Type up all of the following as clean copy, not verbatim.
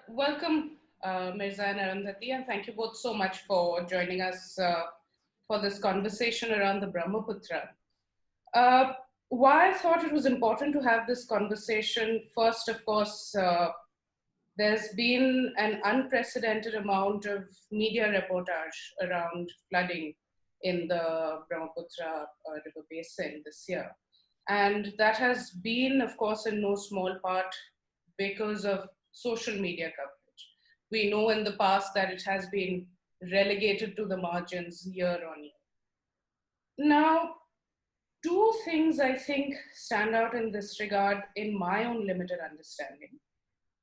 Welcome, Mirza and Arundhati, and thank you both so much for joining us for this conversation around the Brahmaputra. Uh, why I thought it was important to have this conversation, first, of course, there's been an unprecedented amount of media reportage around flooding in the Brahmaputra river basin this year. And that has been, of course, in no small part because of social media coverage. We know in the past that it has been relegated to the margins year on year. Now, two things I think stand out in this regard in my own limited understanding.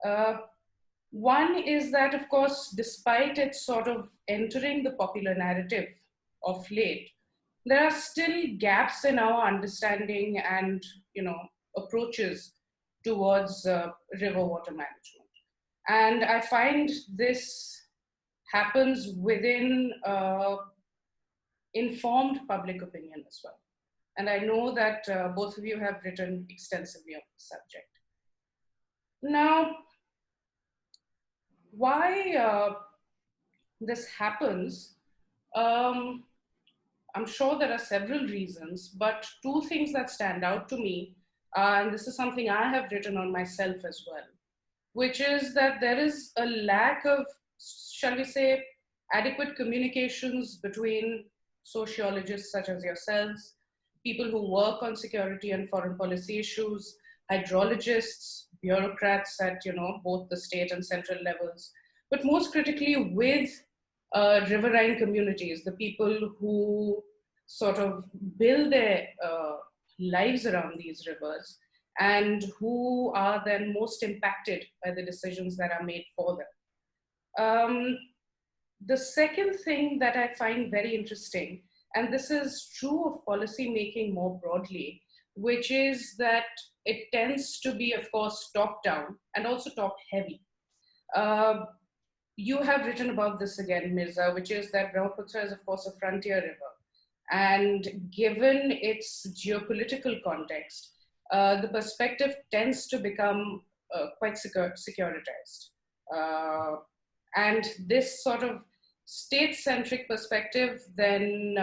Uh, One is that, of course, despite it sort of entering the popular narrative of late, there are still gaps in our understanding and, approaches towards river water management. And I find this happens within informed public opinion as well. And I know that both of you have written extensively on the subject. Now, why this happens, I'm sure there are several reasons, but two things that stand out to me, and this is something I have written on myself as well, which is that there is a lack of, shall we say, adequate communications between sociologists such as yourselves, people who work on security and foreign policy issues, hydrologists, bureaucrats at both the state and central levels, but most critically with riverine communities, the people who sort of build their lives around these rivers and who are then most impacted by the decisions that are made for them. The second thing that I find very interesting, and this is true of policy making more broadly, which is that it tends to be, of course, top down and also top heavy. You have written about this again, Mirza, which is that Brahmaputra is, of course, a frontier river. And given its geopolitical context, the perspective tends to become quite securitized. And this sort of state-centric perspective then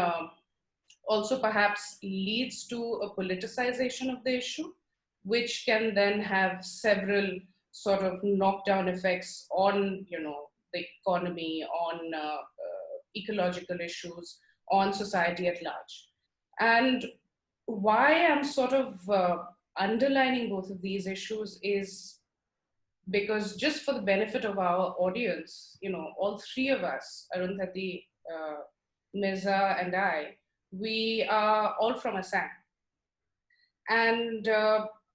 also perhaps leads to a politicization of the issue, which can then have several sort of knockdown effects on, the economy, on ecological issues, on society at large. And why I'm sort of underlining both of these issues is because, just for the benefit of our audience, all three of us, Arundhati, Mirza, and I, we are all from Assam. And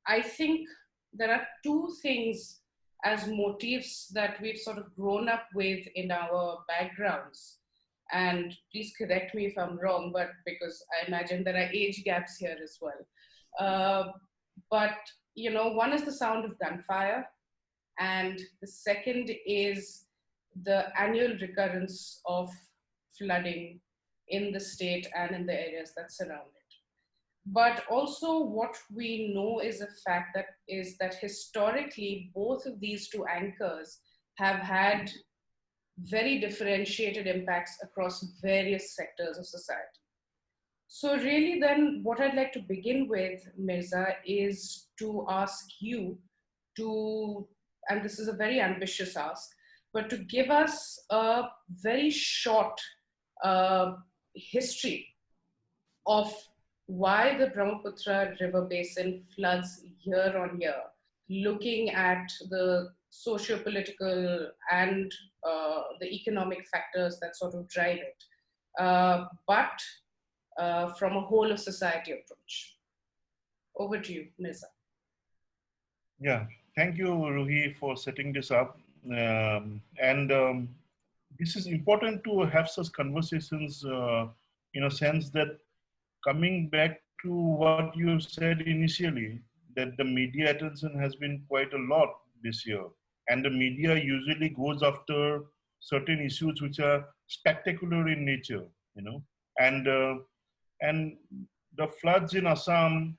I think there are two things as motifs that we've sort of grown up with in our backgrounds. And please correct me if I'm wrong, but because I imagine there are age gaps here as well. But, one is the sound of gunfire, and the second is the annual recurrence of flooding in the state and in the areas that surround it. But also what we know is a fact that historically, both of these two anchors have had very differentiated impacts across various sectors of society. So really then what I'd like to begin with, Mirza, is to ask you to, and this is a very ambitious ask, but to give us a very short history of why the Brahmaputra river basin floods year on year, looking at the socio-political and the economic factors that sort of drive it, but from a whole of society approach. Over to you, Mirza. Yeah, thank you, Ruhee, for setting this up. This is important to have such conversations in a sense that coming back to what you said initially, that the media attention has been quite a lot this year. And the media usually goes after certain issues which are spectacular in nature, and and the floods in Assam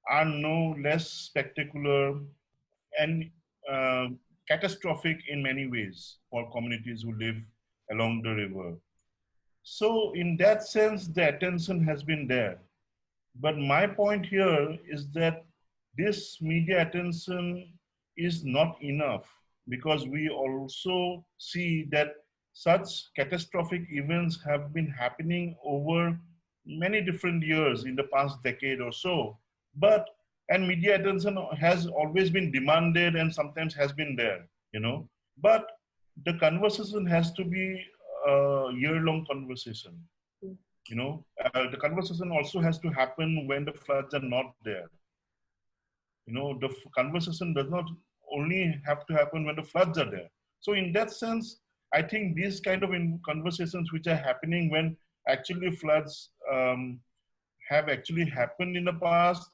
are no less spectacular, and catastrophic in many ways for communities who live along the river. So in that sense, the attention has been there. But my point here is that this media attention is not enough, because we also see that such catastrophic events have been happening over many different years in the past decade or so. But and media attention has always been demanded and sometimes has been there, you know. But the conversation has to be a year-long conversation. You know, the conversation also has to happen when the floods are not there. You know, the conversation does not only have to happen when the floods are there. So in that sense, I think these kind of conversations which are happening when actually floods have actually happened in the past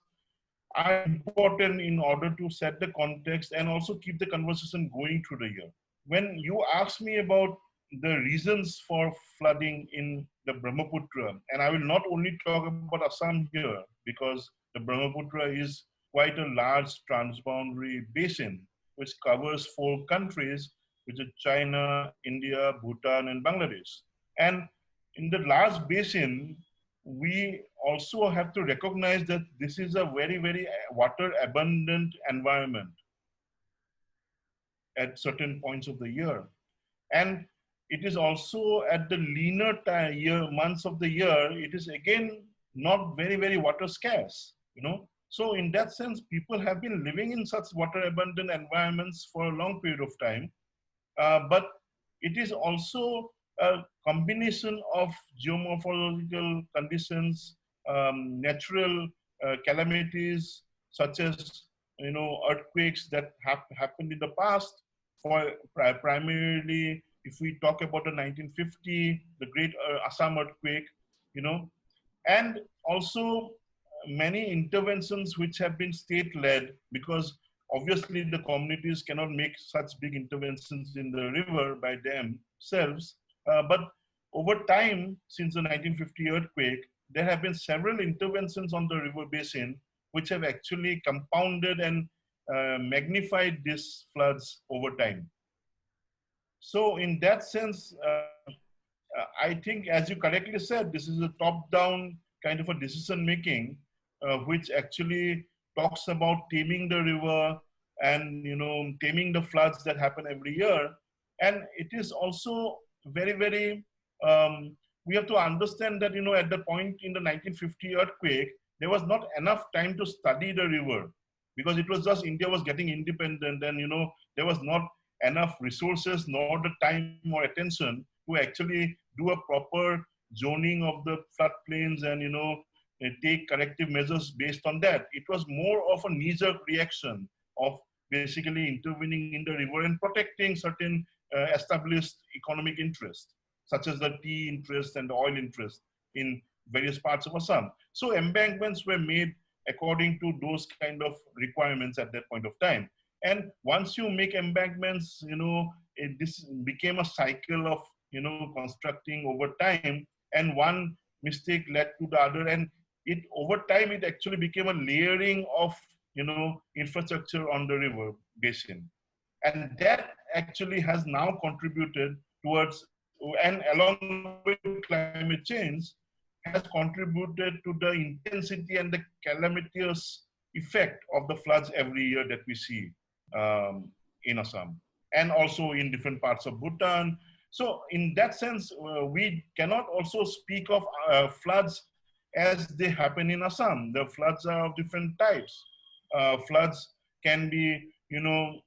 are important in order to set the context and also keep the conversation going through the year. When you ask me about the reasons for flooding in the Brahmaputra, and I will not only talk about Assam here, because the Brahmaputra is quite a large transboundary basin which covers 4 countries, which are China, India, Bhutan, and Bangladesh. And in the large basin, we also have to recognize that this is a very, very water abundant environment at certain points of the year. And it is also at the leaner months of the year, it is again not very, very water scarce, you know. So in that sense, people have been living in such water abundant environments for a long period of time. But it is also a combination of geomorphological conditions, natural calamities such as, you know, earthquakes that have happened in the past. For primarily, if we talk about the 1950, the Great Assam earthquake, you know, and also many interventions which have been state-led, because obviously the communities cannot make such big interventions in the river by themselves. But over time, since the 1950 earthquake, there have been several interventions on the river basin which have actually compounded and magnified these floods over time. So in that sense, I think, as you correctly said, this is a top-down kind of a decision making, which actually talks about taming the river and, you know, taming the floods that happen every year. And it is also very, very. We have to understand that, you know, at the point in the 1950 earthquake, there was not enough time to study the river, because it was just India was getting independent, and, you know, there was not enough resources nor the time or attention to actually do a proper zoning of the floodplains and, you know, take corrective measures based on that. It was more of a knee-jerk reaction of basically intervening in the river and protecting certain established economic interests, such as the tea interest and the oil interest in various parts of Assam. So embankments were made according to those kind of requirements at that point of time. And once you make embankments, you know, this became a cycle of, you know, constructing over time, and one mistake led to the other, and it over time it actually became a layering of, you know, infrastructure on the river basin, and that actually has now contributed towards, and along with climate change, has contributed to the intensity and the calamitous effect of the floods every year that we see in Assam, and also in different parts of Bhutan. So in that sense, we cannot also speak of floods as they happen in Assam. The floods are of different types. Floods can be, you know,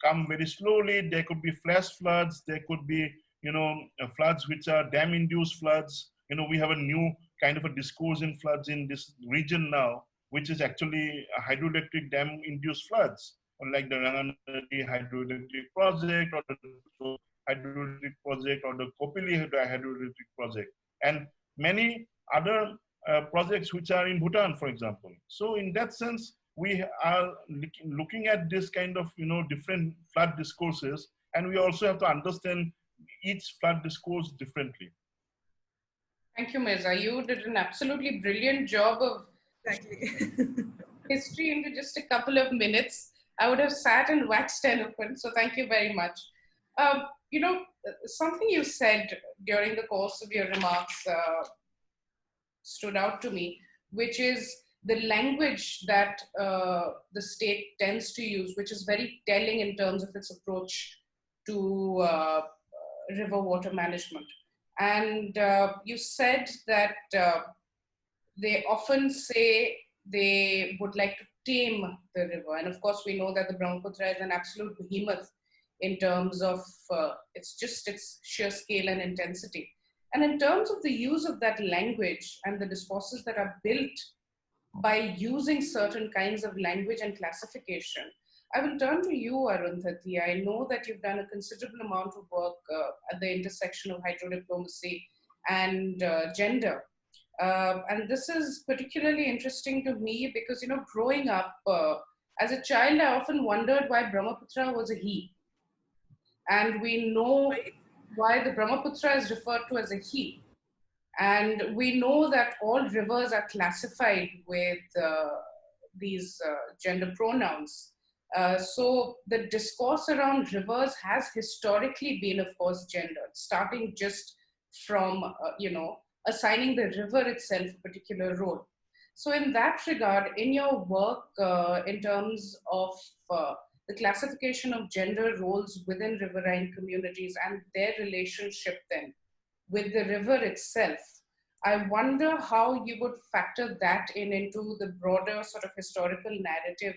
come very slowly. There could be flash floods. There could be, you know, floods which are dam-induced floods. You know, we have a new kind of a discourse in floods in this region now, which is actually hydroelectric dam-induced floods, like the Ranganati hydroelectric project, or the hydroelectric project, or the Kopili hydroelectric project, and many other projects which are in Bhutan, for example. So in that sense, we are looking at this kind of, you know, different flood discourses, and we also have to understand each flood discourse differently. Thank you, Mirza. You did an absolutely brilliant job of Exactly. history into just a couple of minutes. I would have sat and waxed eloquent. So thank you very much. You know, something you said during the course of your remarks stood out to me, which is the language that the state tends to use, which is very telling in terms of its approach to river water management. And you said that they often say they would like to tame the river. And of course, we know that the Brahmaputra is an absolute behemoth in terms of its sheer scale and intensity. And in terms of the use of that language and the discourses that are built by using certain kinds of language and classification, I will turn to you, Arundhati. I know that you've done a considerable amount of work at the intersection of hydrodiplomacy and gender. And this is particularly interesting to me because, you know, growing up as a child, I often wondered why Brahmaputra was a he. And we know why the Brahmaputra is referred to as a he. And we know that all rivers are classified with these gender pronouns. So the discourse around rivers has historically been, of course, gendered, starting just from, assigning the river itself a particular role. So in that regard, in your work, in terms of the classification of gender roles within riverine communities and their relationship then with the river itself, I wonder how you would factor that into the broader sort of historical narrative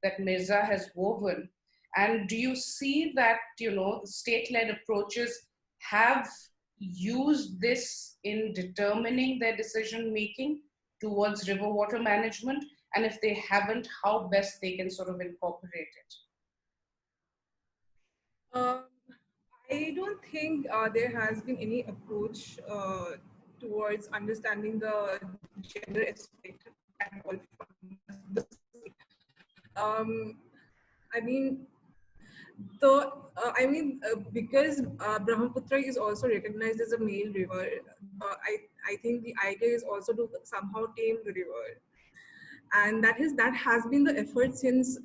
that Mirza has woven. And do you see that, the state-led approaches have used this in determining their decision-making towards river water management? And if they haven't, how best they can sort of incorporate it? I don't think there has been any approach towards understanding the gender aspect at all from the state. I mean, because Brahmaputra is also recognized as a male river, I think the idea is also to somehow tame the river. And that has been the effort since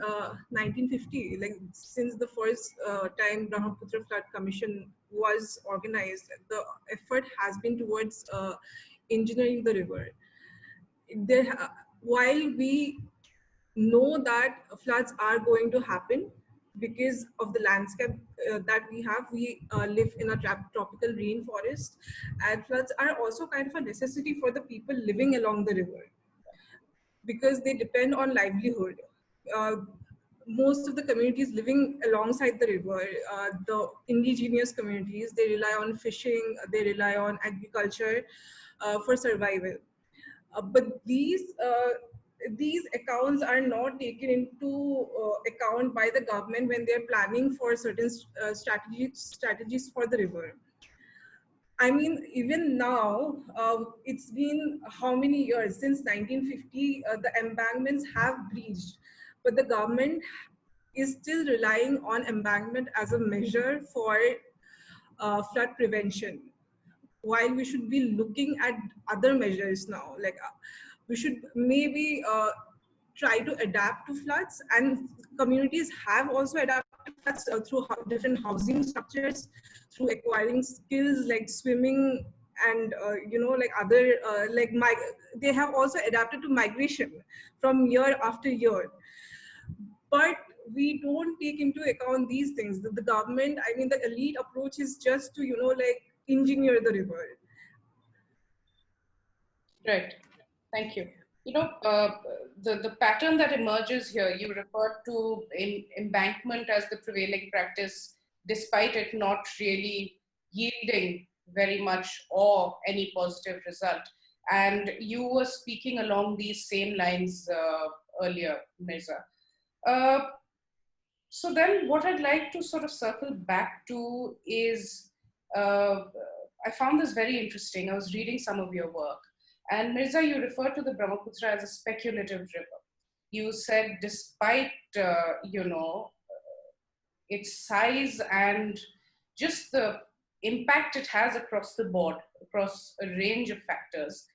1950, like since the first time Brahmaputra Flood Commission was organized. The effort has been towards engineering the river. While we know that floods are going to happen because of the landscape that we live in a tropical rainforest, and floods are also kind of a necessity for the people living along the river, because they depend on livelihood. Uh, Most of the communities living alongside the river, the indigenous communities, they rely on fishing, they rely on agriculture for survival. But these accounts are not taken into account by the government when they're planning for certain strategies for the river. I mean, even now, it's been how many years? Since 1950, the embankments have breached, but the government is still relying on embankment as a measure for flood prevention, while we should be looking at other measures now. Like we should maybe try to adapt to floods, and communities have also adapted to floods through different housing structures, through acquiring skills like swimming, and like other they have also adapted to migration from year after year. But we don't take into account these things. The government, I mean, the elite approach is just to engineer the river. Right. Thank you. The pattern that emerges here, you referred to embankment as the prevailing practice, despite it not really yielding very much or any positive result. And you were speaking along these same lines earlier, Mirza. So then what I'd like to sort of circle back to is, I found this very interesting. I was reading some of your work. And Mirza, you referred to the Brahmaputra as a speculative river. You said despite, its size and just the impact it has across the board, across a range of factors,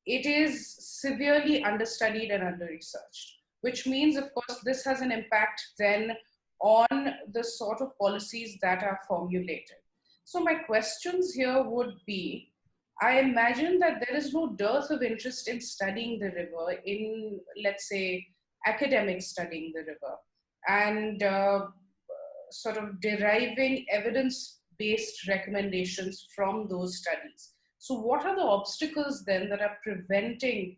it is severely understudied and under-researched. which means, of course, this has an impact then on the sort of policies that are formulated. So my questions here would be, I imagine that there is no dearth of interest in studying the river, in, let's say, academics studying the river, and sort of deriving evidence-based recommendations from those studies. So what are the obstacles then that are preventing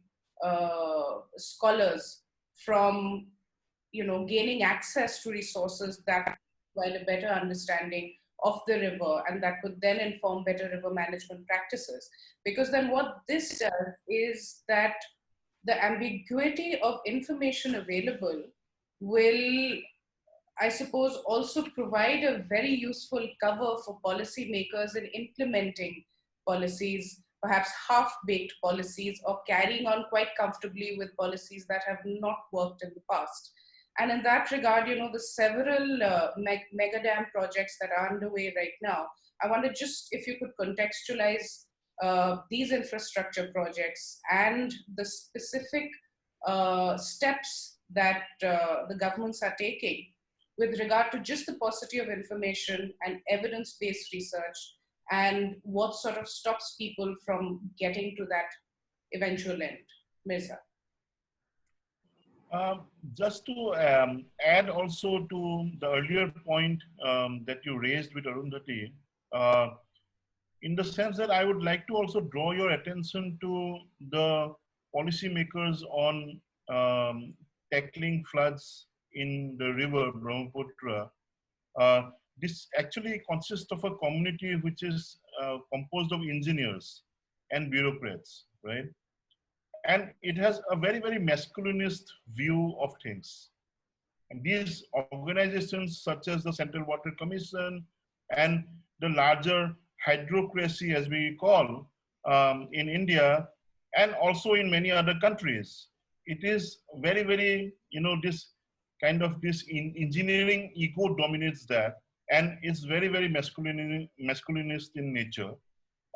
scholars from, gaining access to resources that provide a better understanding of the river, and that could then inform better river management practices? Because then what this does is that the ambiguity of information available will, I suppose, also provide a very useful cover for policymakers in implementing policies, perhaps half-baked policies, or carrying on quite comfortably with policies that have not worked in the past. And in that regard, the several mega dam projects that are underway right now, I wonder just if you could contextualize these infrastructure projects and the specific steps that the governments are taking with regard to just the paucity of information and evidence-based research, and what sort of stops people from getting to that eventual end. Mirza. Just to add also to the earlier point that you raised with Arundhati, in the sense that I would like to also draw your attention to the policymakers on tackling floods in the river Brahmaputra. This actually consists of a community which is composed of engineers and bureaucrats, right? And it has a very, very masculinist view of things. And these organizations such as the Central Water Commission and the larger hydrocracy, as we call in India, and also in many other countries, it is very, very, this kind of this engineering ego dominates that, and it's very, very masculinist in nature.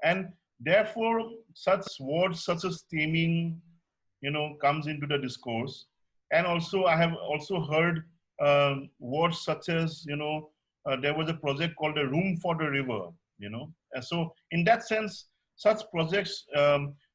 And therefore, such words such as taming, comes into the discourse. And also, I have also heard words such as, there was a project called a Room for the River, And so in that sense, such projects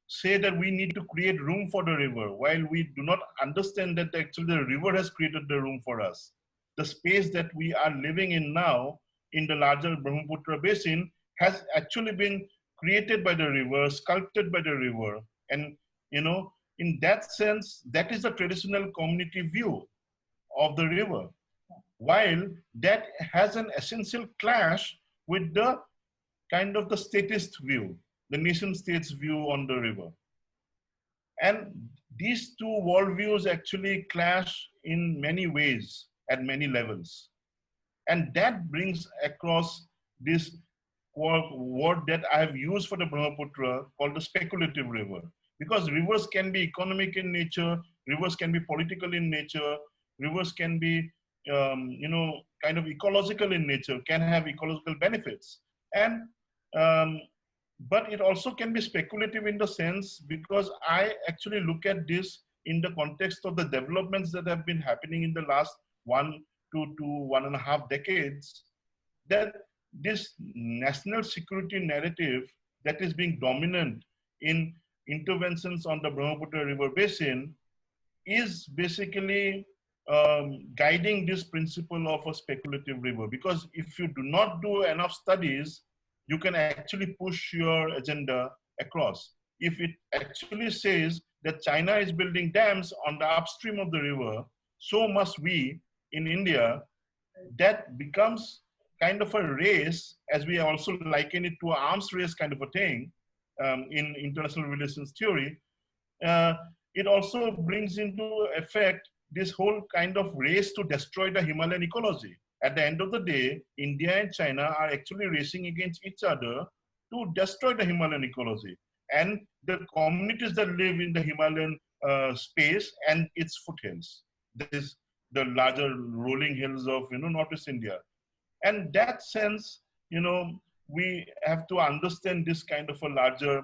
say that we need to create room for the river, while we do not understand that actually the river has created the room for us. The space that we are living in now in the larger Brahmaputra basin has actually been created by the river, sculpted by the river. And, in that sense, that is the traditional community view of the river, while that has an essential clash with the kind of the statist view, the nation state's view on the river. And these two worldviews actually clash in many ways at many levels. And that brings across this word that I have used for the Brahmaputra called the speculative river. Because rivers can be economic in nature, rivers can be political in nature, rivers can be, kind of ecological in nature, can have ecological benefits. And but it also can be speculative in the sense, because I actually look at this in the context of the developments that have been happening in the last 1 to 1.5 decades, that this national security narrative that is being dominant in interventions on the Brahmaputra River Basin is basically guiding this principle of a speculative river. Because if you do not do enough studies, you can actually push your agenda across. If it actually says that China is building dams on the upstream of the river, so must we in India, that becomes kind of a race, as we also liken it to an arms race kind of a thing in international relations theory. It also brings into effect this whole kind of race to destroy the Himalayan ecology. At the end of the day, India and China are actually racing against each other to destroy the Himalayan ecology and the communities that live in the Himalayan space and its foothills. That is the larger rolling hills of Northeast India. And that sense, we have to understand this kind of a larger,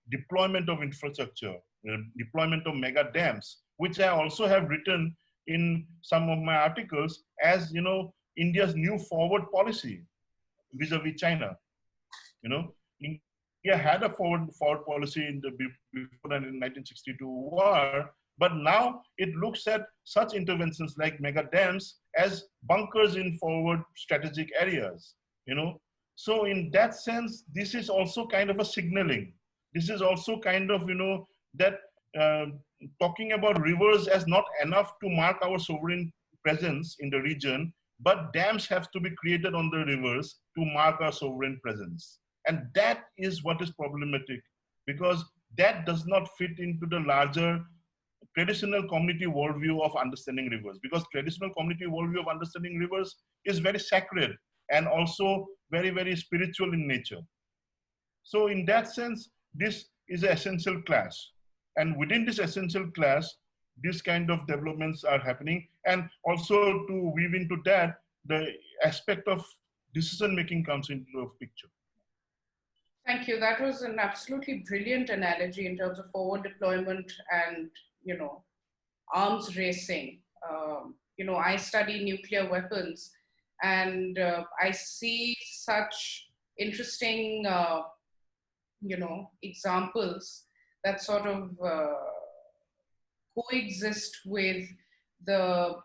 deployment of infrastructure, deployment of mega dams, which I also have written in some of my articles as, India's new forward policy vis-a-vis China. India had a forward policy before the 1962 war, but now it looks at such interventions like mega dams as bunkers in forward strategic areas. So in that sense, this is also kind of a signaling. This is also kind of, that uh, talking about rivers as not enough to mark our sovereign presence in the region, but dams have to be created on the rivers to mark our sovereign presence. And that is what is problematic, because that does not fit into the larger traditional community worldview of understanding rivers, because traditional community worldview of understanding rivers is very sacred and also very, very spiritual in nature. So in that sense, this is an essential clash. And within this essential clash, these kind of developments are happening. And also to weave into that, the aspect of decision-making comes into the picture. Thank you. That was an absolutely brilliant analogy in terms of forward deployment and, arms racing. I study nuclear weapons, and I see such interesting, examples that sort of coexist with the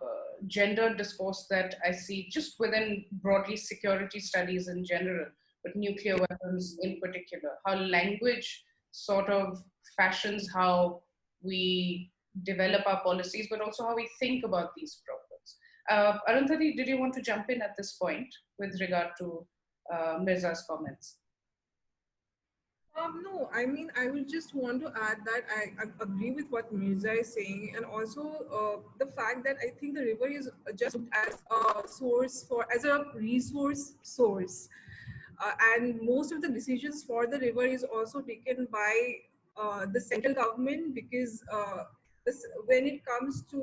gender discourse that I see just within broadly security studies in general, but nuclear weapons in particular, how language sort of fashions how we develop our policies, but also how we think about these problems. Arundhati, did you want to jump in at this point with regard to Mirza's comments? No, I mean, I would just want to add that I agree with what Mirza is saying, and also the fact that I think the river is just as a source as a resource source. And most of the decisions for the river is also taken by the central government, because when it comes to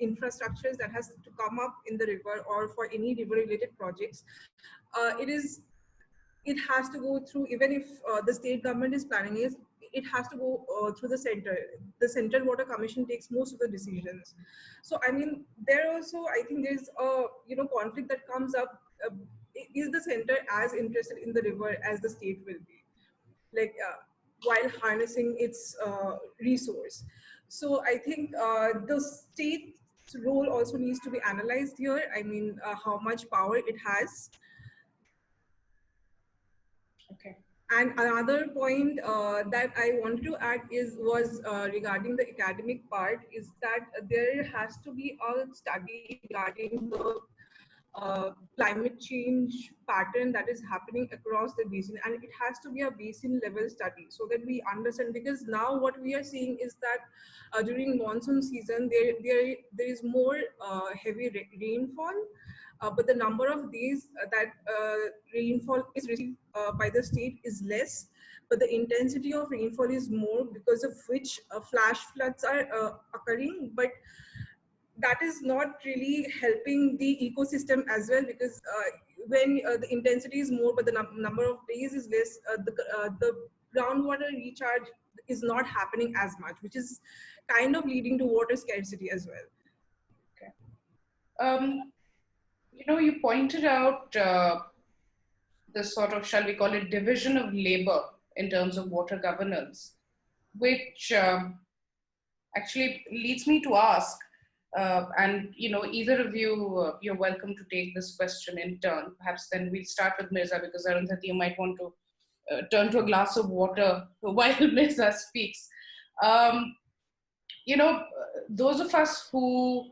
infrastructures that has to come up in the river or for any river related projects, it has to go through, even if the state government is planning it has to go through the center. The Central Water Commission takes most of the decisions. So I mean, there also I think there's a conflict that comes up. Is the center as interested in the river as the state will be, like while harnessing its resource? So I think the state's role also needs to be analyzed here. I mean, how much power it has. Okay. And another point that I wanted to add was regarding the academic part, is that there has to be a study regarding the climate change pattern that is happening across the basin, and it has to be a basin level study so that we understand. Because now what we are seeing is that during monsoon season there is more heavy rainfall, but the number of days that rainfall is received by the state is less, but the intensity of rainfall is more, because of which flash floods are occurring. But that is not really helping the ecosystem as well, because when the intensity is more but the number of days is less, the groundwater recharge is not happening as much, which is kind of leading to water scarcity as well. Okay. You pointed out this sort of, shall we call it, division of labor in terms of water governance, which actually leads me to ask, and either of you, you're welcome to take this question in turn. Perhaps then we'll start with Mirza, because Arundhati, you might want to turn to a glass of water while Mirza speaks. Those of us who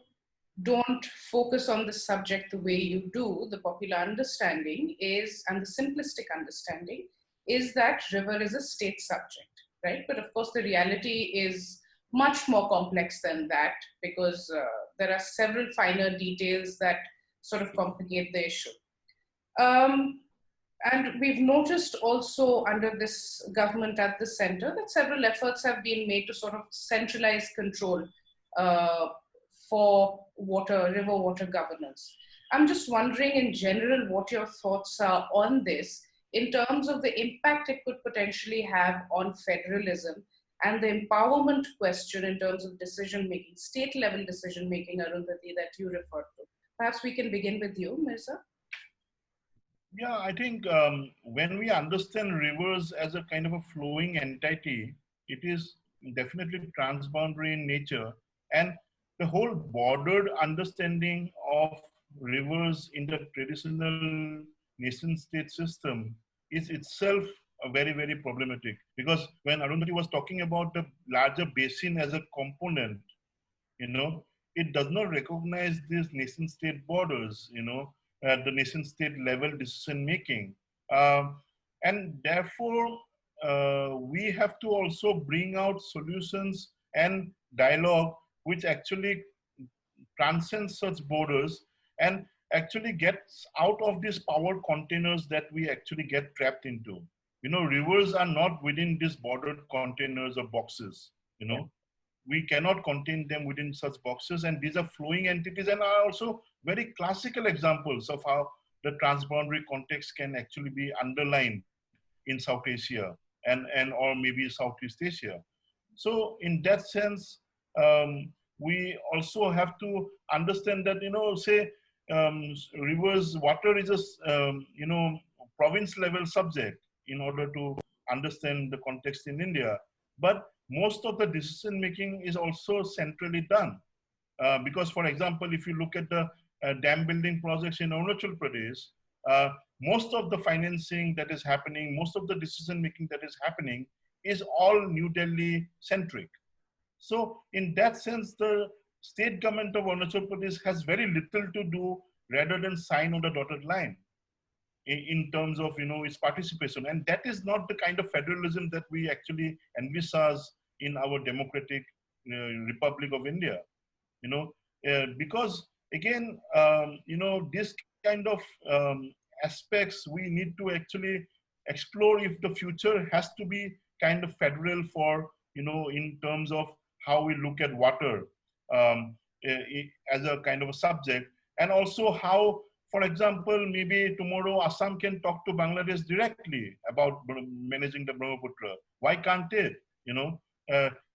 don't focus on the subject the way you do, the popular understanding is, and the simplistic understanding is, that river is a state subject, right? But of course, the reality is much more complex than that, because there are several finer details that sort of complicate the issue. And we've noticed also under this government at the center that several efforts have been made to sort of centralize control for river water governance. I'm just wondering in general what your thoughts are on this in terms of the impact it could potentially have on federalism, and the empowerment question in terms of decision making, state level decision making, Arundhati, that you referred to. Perhaps we can begin with you, Mirza. Yeah, I think when we understand rivers as a kind of a flowing entity, it is definitely transboundary in nature. And the whole bordered understanding of rivers in the traditional nation state system is itself very, very problematic. Because when Arundhati was talking about the larger basin as a component, it does not recognize these nation state borders, at the nation state level decision making. And therefore, we have to also bring out solutions and dialogue which actually transcends such borders and actually gets out of these power containers that we actually get trapped into. Rivers are not within these bordered containers or boxes, we cannot contain them within such boxes, and these are flowing entities and are also very classical examples of how the transboundary context can actually be underlined in South Asia and or maybe Southeast Asia. So in that sense, we also have to understand that, say, rivers, water is a, province level subject in order to understand the context in India. But most of the decision making is also centrally done. Because, for example, if you look at the dam building projects in Arunachal Pradesh, uh, most of the financing that is happening, most of the decision making that is happening is all New Delhi centric. So in that sense, the state government of Arunachal Pradesh has very little to do rather than sign on the dotted line in terms of its participation, and that is not the kind of federalism that we actually envisage in our democratic Republic of India. Because again, this kind of aspects we need to actually explore if the future has to be kind of federal for, in terms of how we look at water as a kind of a subject, and also how, for example, maybe tomorrow Assam can talk to Bangladesh directly about managing the Brahmaputra. Why can't it?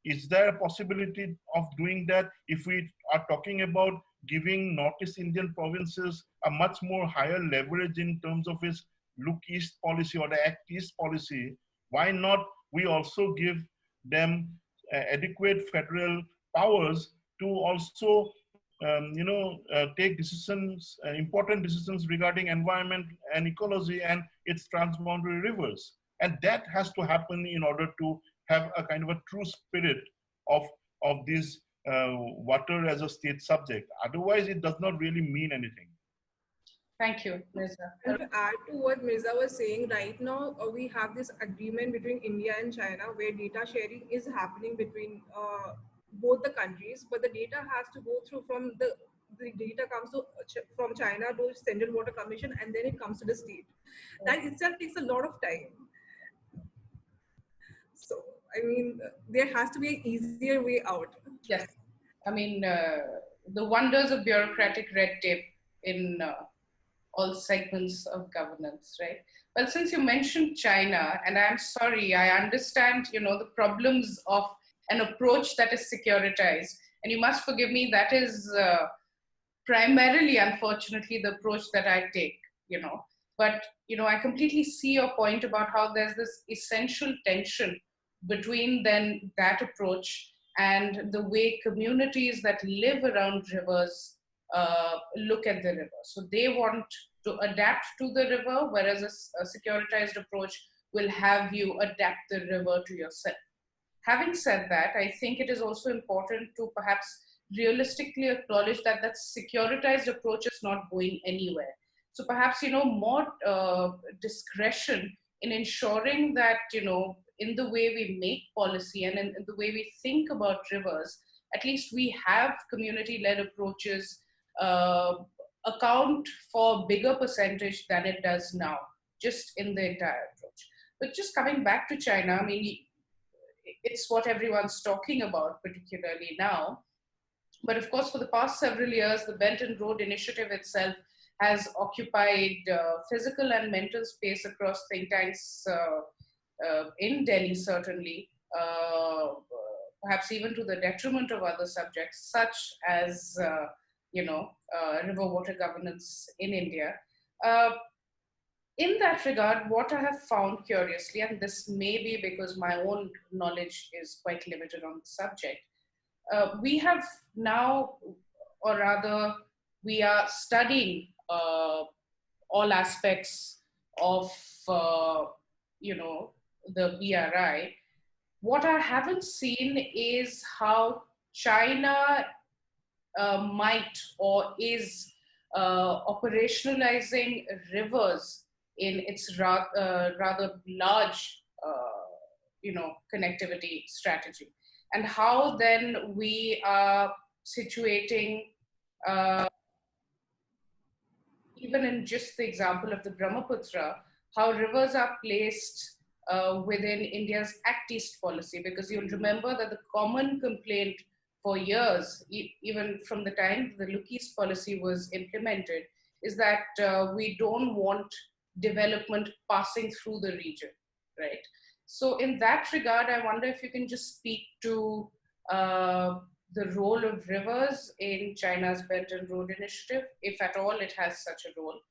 Is there a possibility of doing that if we are talking about giving Northeast Indian provinces a much more higher leverage in terms of its look east policy or the act east policy? Why not we also give them adequate federal powers to also take decisions, important decisions regarding environment and ecology and its transboundary rivers. And that has to happen in order to have a kind of a true spirit of this water as a state subject. Otherwise, it does not really mean anything. Thank you, Mirza. And to add to what Mirza was saying, right now we have this agreement between India and China where data sharing is happening between both the countries, but the data has to go through from the data comes to from China to Central Water Commission, and then it comes to the state. That itself takes a lot of time. So I mean, there has to be an easier way out. Yes, I mean the wonders of bureaucratic red tape in all segments of governance, right? Well, since you mentioned China, and I'm sorry, I understand, the problems of an approach that is securitized, and you must forgive me, that is primarily, unfortunately, the approach that I take, But, I completely see your point about how there's this essential tension between then that approach and the way communities that live around rivers look at the river. So they want to adapt to the river, whereas a securitized approach will have you adapt the river to yourself. Having said that, I think it is also important to perhaps realistically acknowledge that that securitized approach is not going anywhere. So perhaps, more discretion in ensuring that, in the way we make policy and in the way we think about rivers, at least we have community-led approaches account for bigger percentage than it does now, just in the entire approach. But just coming back to China, I mean, it's what everyone's talking about, particularly now. But of course, for the past several years, the Belt and Road Initiative itself has occupied physical and mental space across think tanks in Delhi, certainly, perhaps even to the detriment of other subjects, such as, river water governance in India. In that regard, what I have found curiously, and this may be because my own knowledge is quite limited on the subject, we have now, or rather, we are studying all aspects of, the BRI. What I haven't seen is how China might or is operationalizing rivers in its rather large, connectivity strategy, and how then we are situating, even in just the example of the Brahmaputra, how rivers are placed within India's Act East policy, because you'll remember that the common complaint for years, even from the time the Look East policy was implemented, is that we don't want development passing through the region, right? So in that regard, I wonder if you can just speak to the role of rivers in China's Belt and Road Initiative, if at all it has such a role,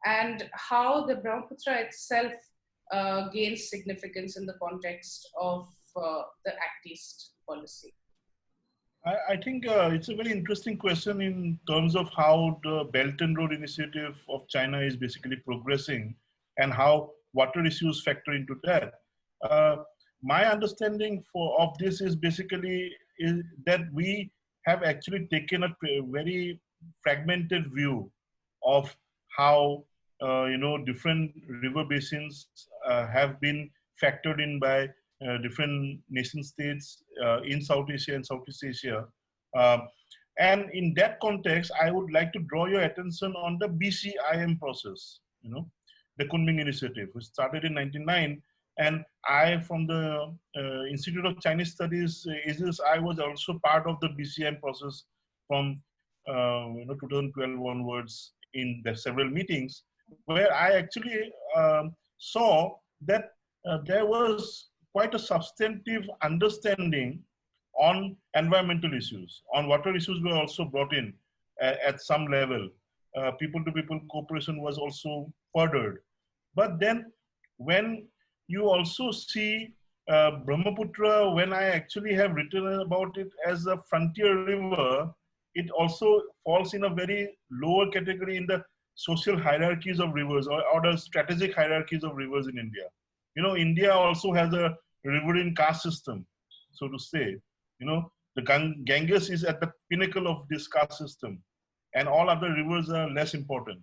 and how the Brahmaputra itself gains significance in the context of the Act East policy. I think it's a very interesting question in terms of how the Belt and Road Initiative of China is basically progressing and how water issues factor into that. My understanding of this is basically that we have actually taken a very fragmented view of how different river basins have been factored in by different nation states in South Asia and Southeast Asia. And in that context, I would like to draw your attention on the BCIM process, the Kunming Initiative, which started in 1999. And I, from the Institute of Chinese Studies, I was also part of the BCIM process from 2012 onwards in the several meetings, where I actually saw that there was quite a substantive understanding on environmental issues. On water issues were also brought in at some level. People-to-people cooperation was also furthered. But then when you also see Brahmaputra, when I actually have written about it as a frontier river, it also falls in a very lower category in the social hierarchies of rivers or the strategic hierarchies of rivers in India. India also has a riverine caste system, so to say. The Ganges is at the pinnacle of this caste system, and all other rivers are less important.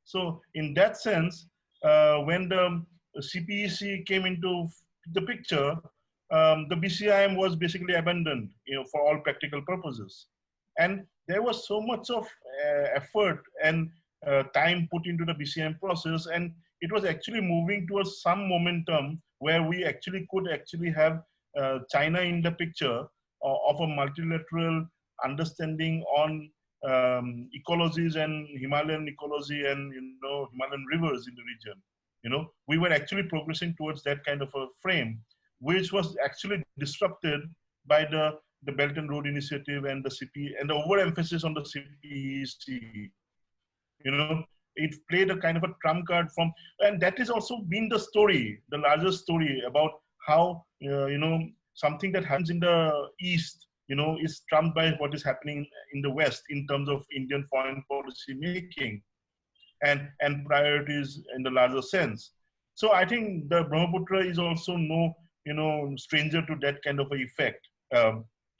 So in that sense, when the CPEC came into the picture, the BCIM was basically abandoned, for all practical purposes. And there was so much of effort and time put into the BCIM process, and it was actually moving towards some momentum where we actually could have China in the picture of a multilateral understanding on ecologies and Himalayan ecology and Himalayan rivers in the region. We were actually progressing towards that kind of a frame, which was actually disrupted by the Belt and Road Initiative and the CP and the overemphasis on the CPEC. It played a kind of a trump card and that is also been the story, the larger story about how something that happens in the East, is trumped by what is happening in the West in terms of Indian foreign policy making and priorities in the larger sense. So I think the Brahmaputra is also no stranger to that kind of an effect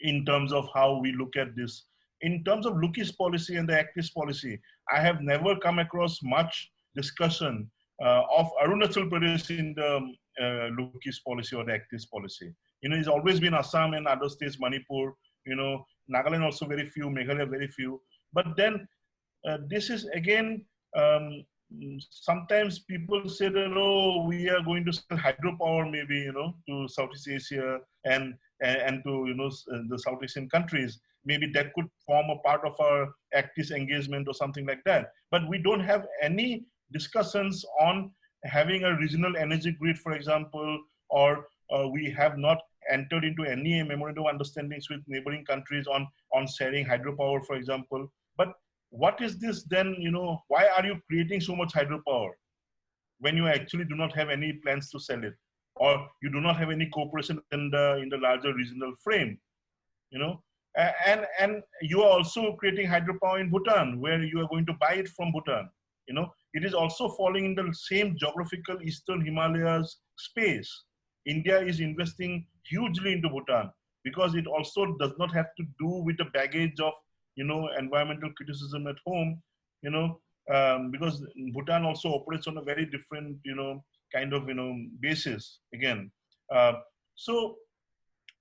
in terms of how we look at this. In terms of Look East policy and the Act East policy, I have never come across much discussion of Arunachal Pradesh in the Look East policy or the Act East policy. It's always been Assam and other states, Manipur, Nagaland also very few, Meghalaya very few. But then this is again, sometimes people say that, oh, we are going to sell hydropower maybe, to Southeast Asia and to, the South Asian countries. Maybe that could form a part of our Act East engagement or something like that. But we don't have any discussions on having a regional energy grid, for example, or we have not entered into any memorandum of understandings with neighboring countries on sharing hydropower, for example. But what is this then? Why are you creating so much hydropower when you actually do not have any plans to sell it, or you do not have any cooperation in the larger regional frame? you know and you are also creating hydropower in Bhutan, where you are going to buy it from Bhutan. It is also falling in the same geographical Eastern Himalayas space. India is investing hugely into Bhutan because it also does not have to do with the baggage of environmental criticism at home. Because Bhutan also operates on a very different kind of basis again. So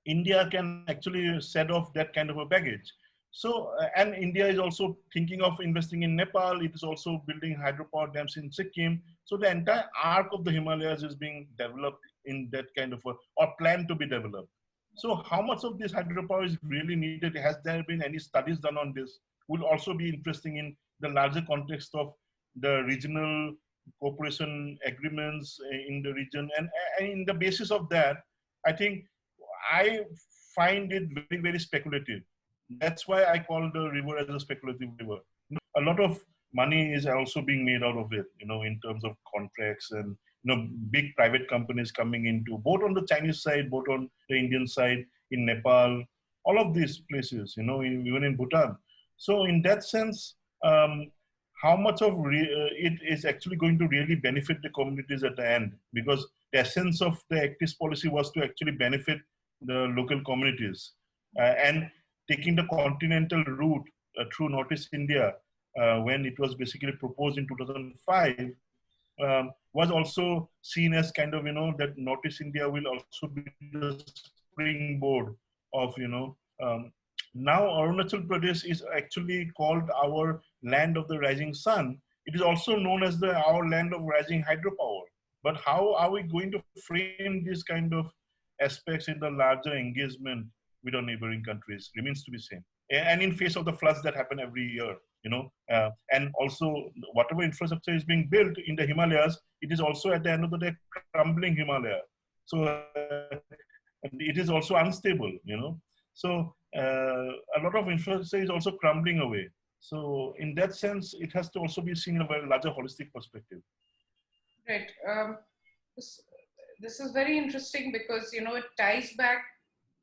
India can actually set off that kind of a baggage. So, and India is also thinking of investing in Nepal. It is also building hydropower dams in Sikkim. So the entire arc of the Himalayas is being developed in that kind of or planned to be developed. So how much of this hydropower is really needed? Has there been any studies done on this? Will also be interesting in the larger context of the regional cooperation agreements in the region. And in the basis of that, I think I find it very, very speculative. That's why I call the river as a speculative river. A lot of money is also being made out of it, in terms of contracts and, big private companies coming into, both on the Chinese side, both on the Indian side, in Nepal, all of these places, even in Bhutan. So in that sense, how much of it is actually going to really benefit the communities at the end? Because the essence of the Act East policy was to actually benefit the local communities. And taking the continental route through Northeast India, when it was basically proposed in 2005, was also seen as kind of, that Northeast India will also be the springboard of, now Arunachal Pradesh is actually called our land of the rising sun. It is also known as our land of rising hydropower. But how are we going to frame this kind of aspects in the larger engagement with our neighboring countries remains to be seen. And in face of the floods that happen every year, and also whatever infrastructure is being built in the Himalayas, it is also at the end of the day crumbling Himalaya. So it is also unstable, So a lot of infrastructure is also crumbling away. So in that sense, it has to also be seen in a very larger holistic perspective. Right. This is very interesting because, it ties back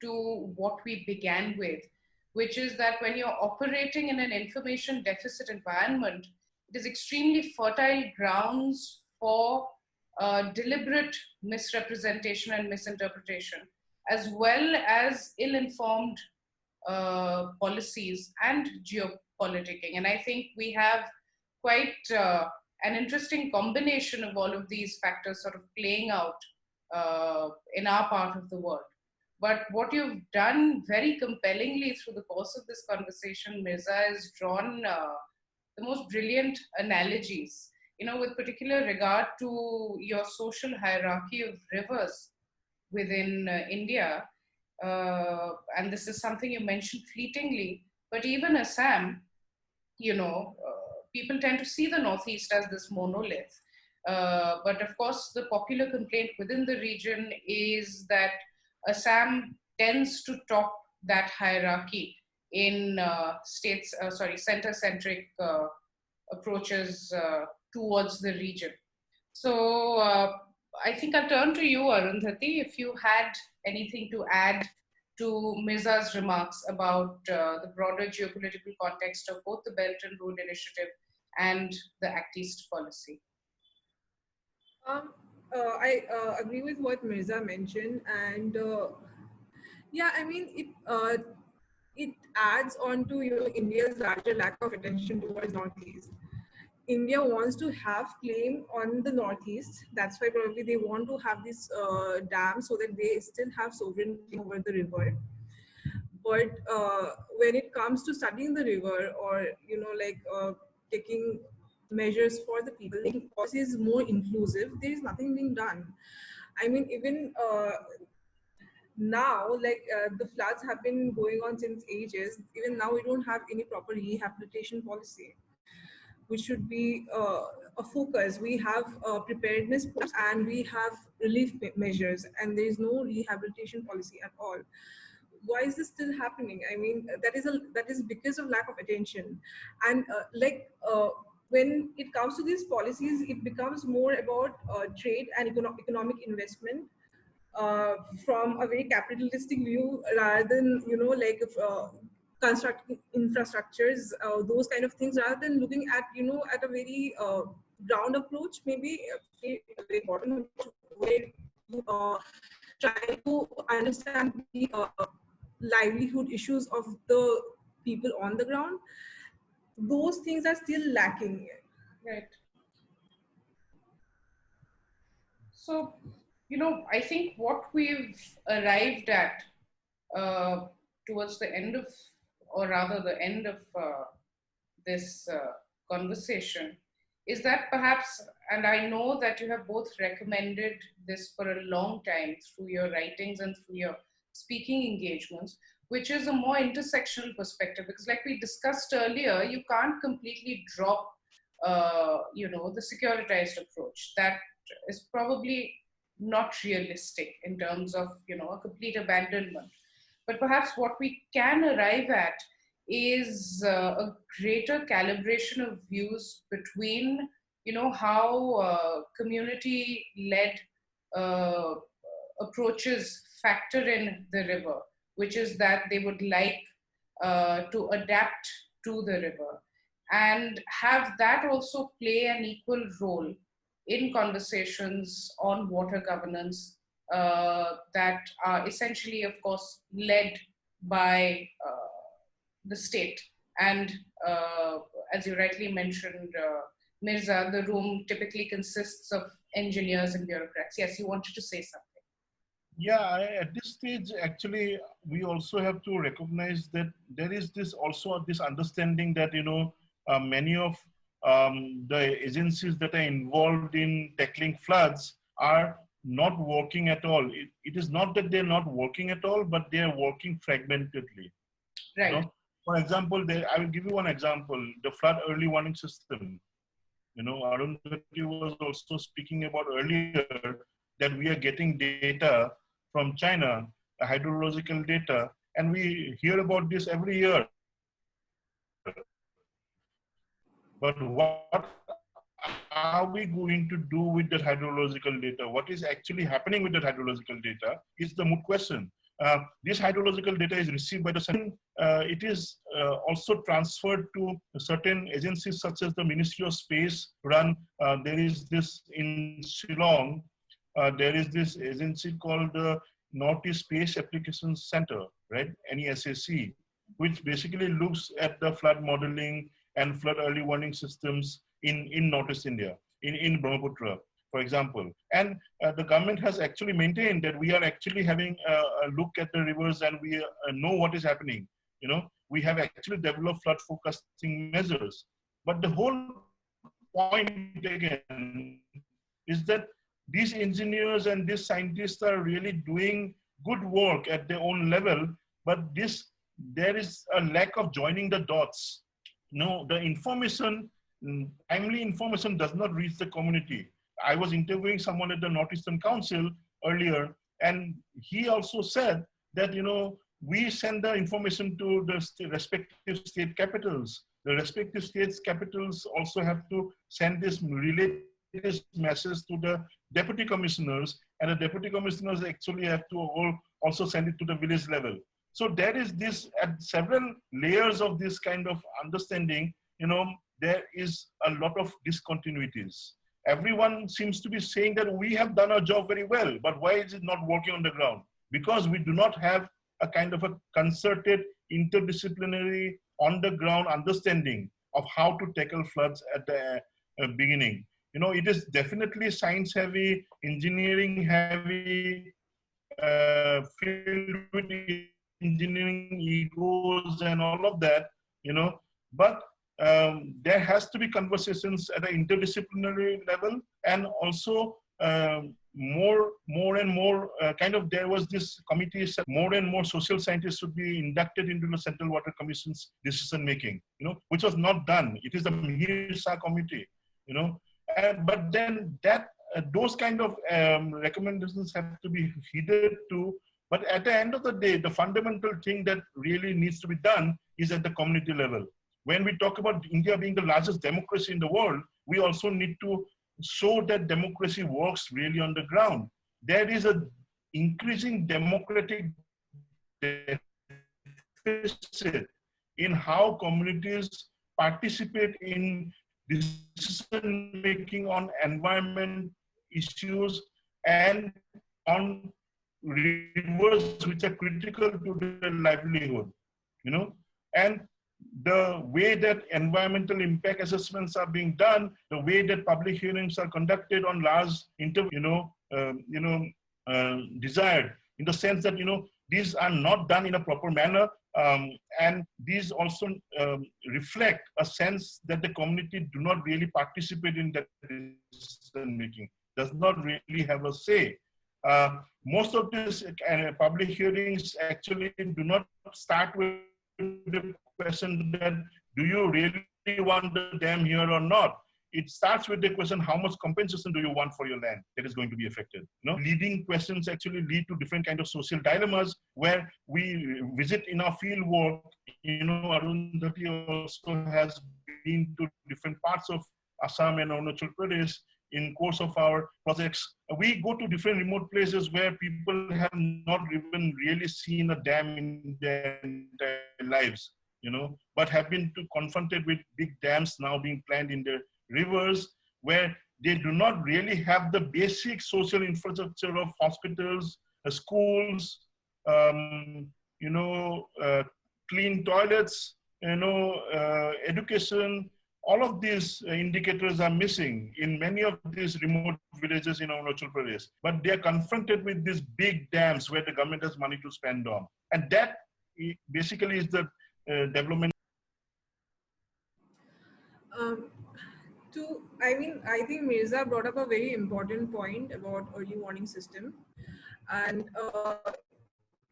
to what we began with, which is that when you're operating in an information deficit environment, it is extremely fertile grounds for deliberate misrepresentation and misinterpretation, as well as ill-informed policies and geopoliticking. And I think we have quite an interesting combination of all of these factors sort of playing out in our part of the world. But what you've done very compellingly through the course of this conversation, Mirza, is drawn the most brilliant analogies, with particular regard to your social hierarchy of rivers within India. And this is something you mentioned fleetingly, but even Assam, people tend to see the Northeast as this monolith. But of course, the popular complaint within the region is that Assam tends to top that hierarchy in center-centric approaches towards the region. So I think I'll turn to you, Arundhati, if you had anything to add to Mirza's remarks about the broader geopolitical context of both the Belt and Road Initiative and the Act East policy. I agree with what Mirza mentioned, and yeah, I mean it adds on to India's larger lack of attention towards Northeast. India wants to have claim on the Northeast. That's why probably they want to have this dam so that they still have sovereignty over the river. But when it comes to studying the river, or taking measures for the people, making policies more inclusive, there is nothing being done. I mean, even now, the floods have been going on since ages. Even now, we don't have any proper rehabilitation policy. which should be a focus. We have preparedness and we have relief measures, and there is no rehabilitation policy at all. Why is this still happening? I mean, that is because of lack of attention. And when it comes to these policies, it becomes more about trade and economic investment, uh, from a very capitalistic view, rather than like constructing infrastructures, those kind of things, rather than looking at at a very ground approach, maybe a very bottom way, uh, try to understand the livelihood issues of the people on the ground. Those things are still lacking. Right. So, I think what we've arrived at towards the end of, or rather the end of this conversation, is that perhaps, and I know that you have both recommended this for a long time through your writings and through your speaking engagements, which is a more intersectional perspective, because like we discussed earlier, you can't completely drop, the securitized approach. That is probably not realistic in terms of, a complete abandonment. But perhaps what we can arrive at is a greater calibration of views between, how community-led uh, approaches factor in the river, which is that they would like to adapt to the river and have that also play an equal role in conversations on water governance that are essentially, of course, led by the state. And as you rightly mentioned, Mirza, the room typically consists of engineers and bureaucrats. Yes, you wanted to say something. Yeah, at this stage, actually, we also have to recognize that there is this also this understanding that, many of the agencies that are involved in tackling floods are not working at all. It is not that they're not working at all, but they are working fragmentedly. Right. For example, I will give you one example, the flood early warning system. Arundhati was also speaking about earlier that we are getting data from China, hydrological data, and we hear about this every year. But what are we going to do with that hydrological data? What is actually happening with that hydrological data is the moot question. This hydrological data is received by the center. It is also transferred to certain agencies such as the Ministry of Space run. There is this in Shillong, there is this agency called the Northeast Space Applications Center, right? NESAC, which basically looks at the flood modeling and flood early warning systems in Northeast India, in Brahmaputra, for example. And the government has actually maintained that we are actually having a look at the rivers and we know what is happening. We have actually developed flood forecasting measures. But the whole point again is that these engineers and these scientists are really doing good work at their own level, but there is a lack of joining the dots. The information, timely information does not reach the community. I was interviewing someone at the Northeastern Council earlier, and he also said that, we send the information to the respective state capitals. The respective states capitals also have to send relay this message to the deputy commissioners, and the deputy commissioners actually have to also send it to the village level. So there is this, at several layers of this kind of understanding, there is a lot of discontinuities. Everyone seems to be saying that we have done our job very well, but why is it not working on the ground? Because we do not have a kind of a concerted, interdisciplinary, on the ground understanding of how to tackle floods at the beginning. It is definitely science heavy, engineering heavy, filled with engineering egos and all of that, but there has to be conversations at an interdisciplinary level, and also more and more there was this committee said more and more social scientists should be inducted into the Central Water Commission's decision making, which was not done. It is the Mirza committee, but then those kind of recommendations have to be heeded too. But at the end of the day, the fundamental thing that really needs to be done is at the community level. When we talk about India being the largest democracy in the world, we also need to show that democracy works really on the ground. There is an increasing democratic deficit in how communities participate in decision making on environment issues and on rivers which are critical to their livelihood, and the way that environmental impact assessments are being done, the way that public hearings are conducted on large desired, in the sense that these are not done in a proper manner, and these also reflect a sense that the community do not really participate in that decision making, does not really have a say. Most of these public hearings actually do not start with the question that do you really want the dam here or not? It starts with the question, how much compensation do you want for your land that is going to be affected? Leading questions actually lead to different kind of social dilemmas where we visit in our field work. Arundhati also has been to different parts of Assam and Arunachal Pradesh in course of our projects. We go to different remote places where people have not even really seen a dam in their entire lives, but have been confronted with big dams now being planned in their rivers, where they do not really have the basic social infrastructure of hospitals, schools, clean toilets, education. All of these indicators are missing in many of these remote villages in Arunachal Pradesh, but they are confronted with these big dams where the government has money to spend on. And that basically is the development. I think Mirza brought up a very important point about early warning system, and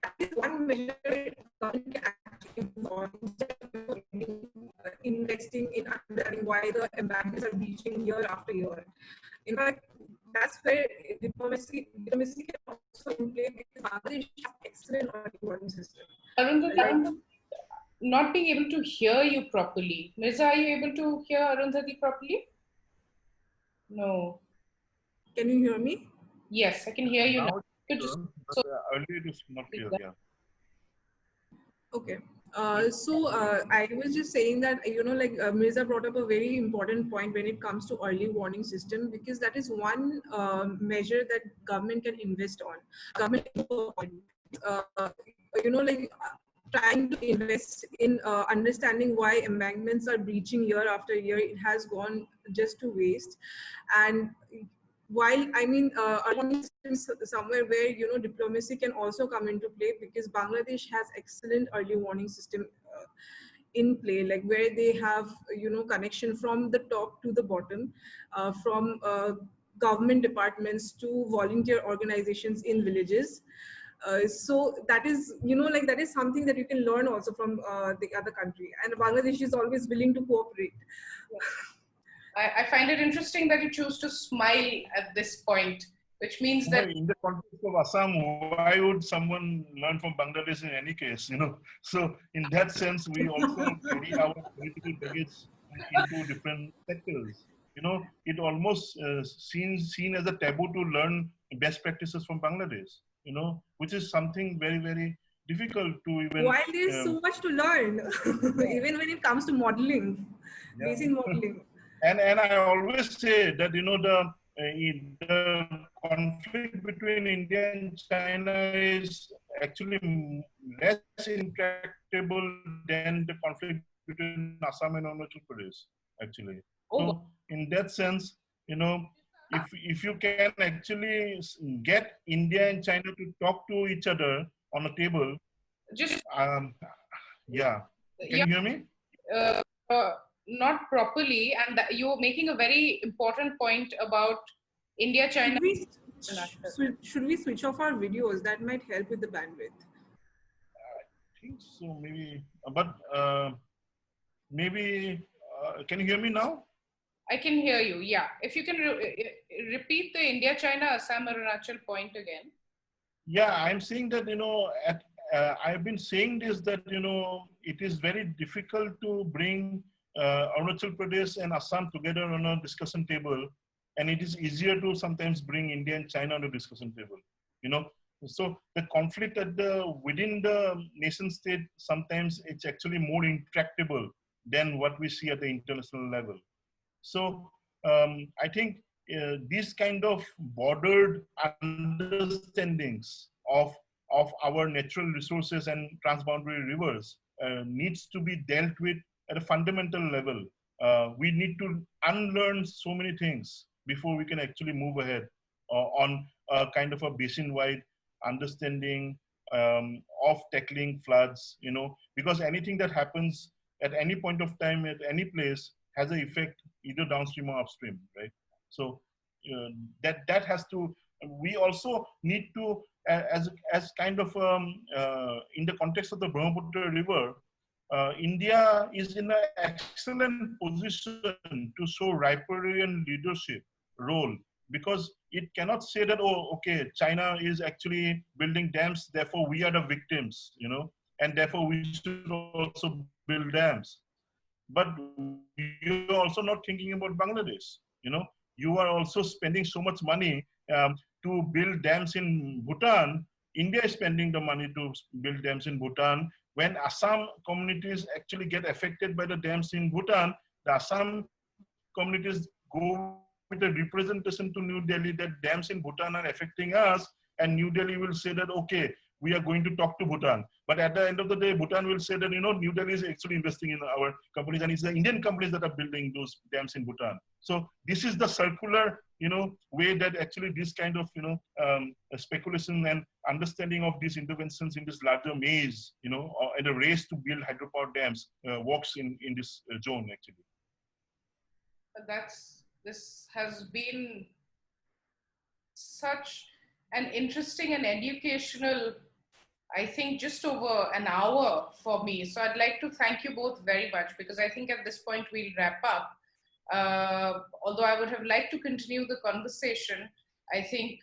that is one measure government can actually move on instead of investing in understanding why the embankments are breaching year after year. In fact, that's where diplomacy can also play, because Bangladesh has excellent early warning system. Arundhati, I'm not being able to hear you properly. Mirza, are you able to hear Arundhati properly? No. Can you hear me? Yes, I can hear you now. Earlier it was not clear, yeah. Okay. I was just saying that, Mirza brought up a very important point when it comes to early warning system, because that is one measure that government can invest on. Government, trying to invest in understanding why embankments are breaching year after year, it has gone just to waste. And while somewhere where diplomacy can also come into play, because Bangladesh has excellent early warning system in play, like where they have connection from the top to the bottom, from government departments to volunteer organizations in villages. So that is that is something that you can learn also from the other country, and Bangladesh is always willing to cooperate. I find it interesting that you choose to smile at this point, which means that in the context of Assam, why would someone learn from Bangladesh in any case? So in that sense, we also carry our political baggage into different sectors. It almost seen as a taboo to learn best practices from Bangladesh. Which is something very, very difficult to even. While there is so much to learn, even when it comes to modeling, basic modeling. And I always say that the conflict between India and China is actually less intractable than the conflict between Assam and Arunachal Pradesh, actually. So in that sense, if you can actually get India and China to talk to each other on a table, yeah. Can you hear me? Not properly, and you're making a very important point about India, China, Should we switch off our videos? That might help with the bandwidth. I think so, maybe. But maybe, can you hear me now? I can hear you, yeah. If you can repeat the India, China, Assam, Arunachal point again. Yeah, I'm saying that, I've been saying this, that, it is very difficult to bring Arunachal Pradesh and Assam together on a discussion table. And it is easier to sometimes bring India and China on a discussion table, So the conflict within the nation state, sometimes it's actually more intractable than what we see at the international level. So I think these kind of bordered understandings of our natural resources and transboundary rivers needs to be dealt with at a fundamental level. We need to unlearn so many things before we can actually move ahead on a kind of a basin-wide understanding of tackling floods, because anything that happens at any point of time at any place has an effect either downstream or upstream, right? So that has to. We also need to, as kind of in the context of the Brahmaputra River, India is in an excellent position to show riparian leadership role, because it cannot say that, oh, okay, China is actually building dams, therefore we are the victims, and therefore we should also build dams. But you're also not thinking about Bangladesh. You are also spending so much money to build dams in Bhutan. India is spending the money to build dams in Bhutan. When Assam communities actually get affected by the dams in Bhutan, the Assam communities go with a representation to New Delhi that dams in Bhutan are affecting us, and New Delhi will say that, okay, we are going to talk to Bhutan. But at the end of the day, Bhutan will say that, New Delhi is actually investing in our companies, and it's the Indian companies that are building those dams in Bhutan. So this is the circular, way that actually this kind of, speculation and understanding of these interventions in this larger maze, and a race to build hydropower dams works in this zone, actually. This has been such an interesting and educational, I think, just over an hour for me. So I'd like to thank you both very much, because I think at this point we'll wrap up. Although I would have liked to continue the conversation, I think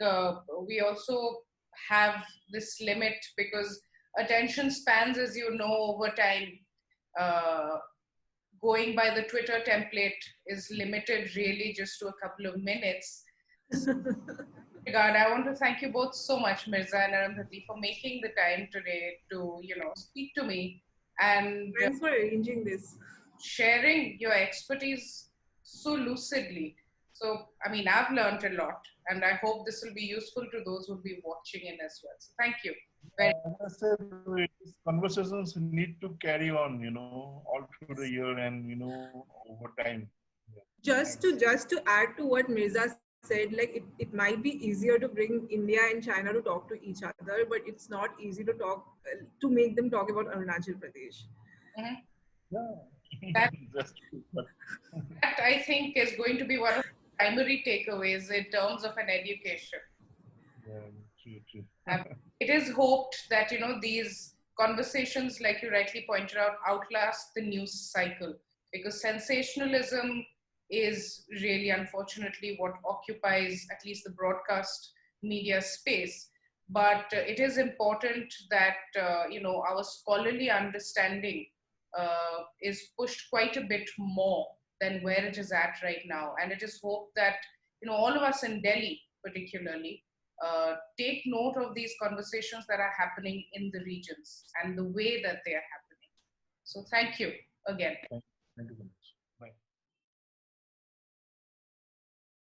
we also have this limit, because attention spans, as you know, over time, going by the Twitter template is limited really just to a couple of minutes. God, I want to thank you both so much, Mirza and Arundhati, for making the time today to, speak to me. And thanks for arranging this. Sharing your expertise so lucidly. So, I mean, I've learned a lot, and I hope this will be useful to those who will be watching in as well. So thank you. As I said, these conversations need to carry on, all through the year and, over time. Yeah. Just to add to what Mirza said, like it might be easier to bring India and China to talk to each other, but it's not easy to talk to make them talk about Arunachal Pradesh. Mm-hmm. Yeah. That I think is going to be one of the primary takeaways in terms of an education. Yeah, true. It is hoped that, these conversations, like you rightly pointed out, outlast the news cycle, because sensationalism is really, unfortunately, what occupies at least the broadcast media space. But it is important that, our scholarly understanding is pushed quite a bit more than where it is at right now. And it is hoped that, all of us in Delhi, particularly, take note of these conversations that are happening in the regions and the way that they are happening. So thank you again. Thank you.